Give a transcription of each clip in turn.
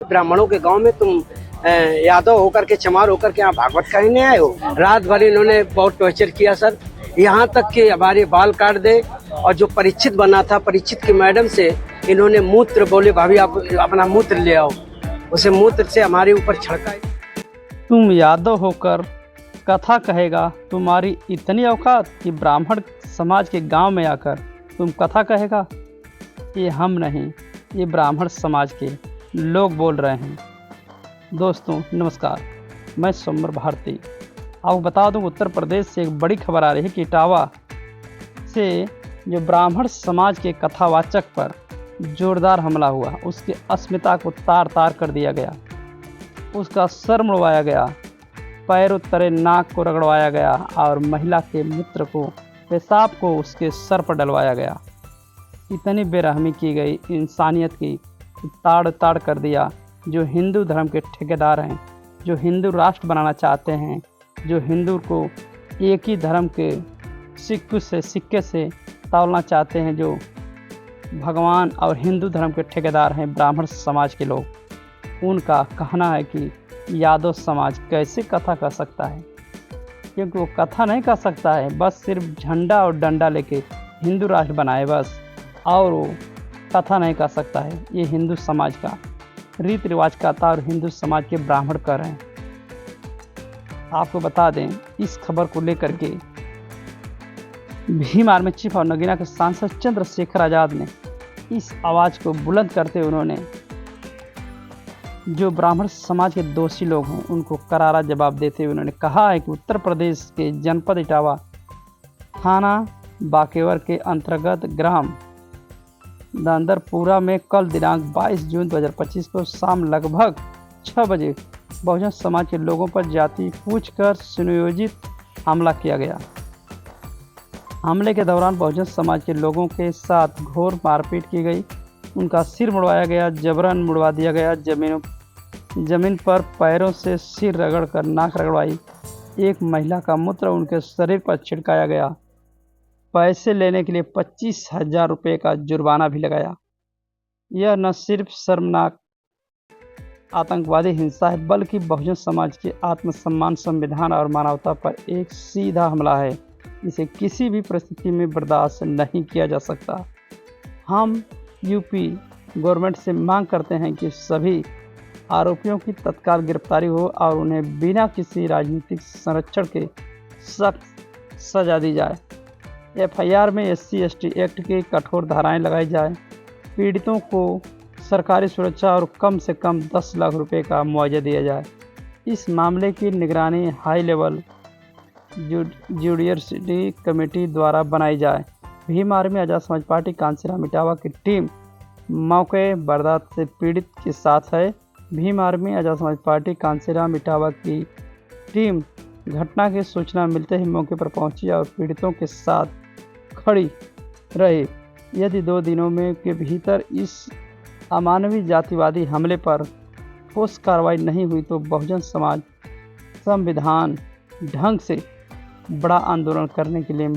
ब्राह्मणों के गांव में तुम यादव होकर के, चमार होकर के यहाँ भागवत कहने आए हो। रात भर इन्होंने बहुत टॉर्चर किया सर, यहाँ तक कि हमारे बाल काट दे। और जो परीक्षित बना था, परीक्षित की मैडम से इन्होंने मूत्र बोले, भाभी आप अपना मूत्र ले आओ, उसे मूत्र से हमारे ऊपर छिड़का। तुम यादव होकर कथा कहेगा, तुम्हारी इतनी औकात कि ब्राह्मण समाज के गांव में आकर तुम कथा कहेगा? ये हम नहीं, ये ब्राह्मण समाज के लोग बोल रहे हैं। दोस्तों नमस्कार, मैं सोमवार भारती। आपको बता दूं, उत्तर प्रदेश से एक बड़ी खबर आ रही है कि इटावा से जो ब्राह्मण समाज के कथावाचक पर जोरदार हमला हुआ, उसकी अस्मिता को तार तार कर दिया गया, उसका सर मुड़वाया गया, पैर उतरे, नाक को रगड़वाया गया और महिला के मूत्र को, पेशाब को उसके सर पर डलवाया गया। इतनी बेरहमी की गई, इंसानियत की ताड़ ताड़ कर दिया। जो हिंदू धर्म के ठेकेदार हैं, जो हिंदू राष्ट्र बनाना चाहते हैं, जो हिंदू को एक ही धर्म के सिक्के से तौलना चाहते हैं, जो भगवान और हिंदू धर्म के ठेकेदार हैं ब्राह्मण समाज के लोग, उनका कहना है कि यादव समाज कैसे कथा कर सकता है, क्योंकि वो कथा नहीं कर सकता है, बस सिर्फ झंडा और डंडा लेके हिंदू राष्ट्र बनाए बस, और वो कथा नहीं कर सकता है। ये हिंदू समाज का रीति रिवाज कथा और हिंदू समाज के ब्राह्मण कर रहे हैं। आपको बता दें, इस खबर को लेकर के भीम आर्मी चीफ और नगीना के सांसद चंद्रशेखर आज़ाद ने इस आवाज़ को बुलंद करते हुए उन्होंने जो ब्राह्मण समाज के दोषी लोग हैं उनको करारा जवाब देते हुए उन्होंने कहा है कि उत्तर प्रदेश के जनपद इटावा थाना बाकेवर के अंतर्गत ग्राम दांदरपुरा में कल दिनांक 22 जून 2025 को शाम लगभग 6 बजे बहुजन समाज के लोगों पर जाति पूछकर सुनियोजित हमला किया गया। हमले के दौरान बहुजन समाज के लोगों के साथ घोर मारपीट की गई, उनका सिर मुड़वाया गया, जबरन मुड़वा दिया गया, जमीन पर पैरों से सिर रगड़कर नाक रगड़वाई, एक महिला का मूत्र उनके शरीर पर छिड़काया गया, पैसे लेने के लिए 25,000 रुपये का जुर्माना भी लगाया। यह न सिर्फ शर्मनाक आतंकवादी हिंसा है, बल्कि बहुजन समाज के आत्मसम्मान, संविधान और मानवता पर एक सीधा हमला है। इसे किसी भी परिस्थिति में बर्दाश्त नहीं किया जा सकता। हम यूपी गवर्नमेंट से मांग करते हैं कि सभी आरोपियों की तत्काल गिरफ्तारी हो और उन्हें बिना किसी राजनीतिक संरक्षण के सख्त सजा दी जाए। एफआईआर में SC/ST एक्ट की कठोर धाराएं लगाई जाए, पीड़ितों को सरकारी सुरक्षा और कम से कम 10 लाख रुपए का मुआवजा दिया जाए। इस मामले की निगरानी हाई लेवल जुडिशरी कमेटी द्वारा बनाई जाए। भीम आर्मी आज़ाद समाज पार्टी कांसीराम इटावा की टीम मौके वारदात से पीड़ित के साथ है। भीम आर्मी आज़ाद समाज पार्टी कांसीराम इटावा की टीम घटना की सूचना मिलते ही मौके पर पहुंची और पीड़ितों के साथ खड़ी रही। यदि 2 दिनों में के भीतर इस अमानवीय जातिवादी हमले पर ठोस कार्रवाई नहीं हुई तो बहुजन समाज संविधान ढंग से बड़ा आंदोलन करने के लिए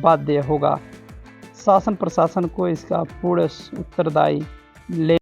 बाध्य होगा। शासन प्रशासन को इसका पूर्ण उत्तरदायी ले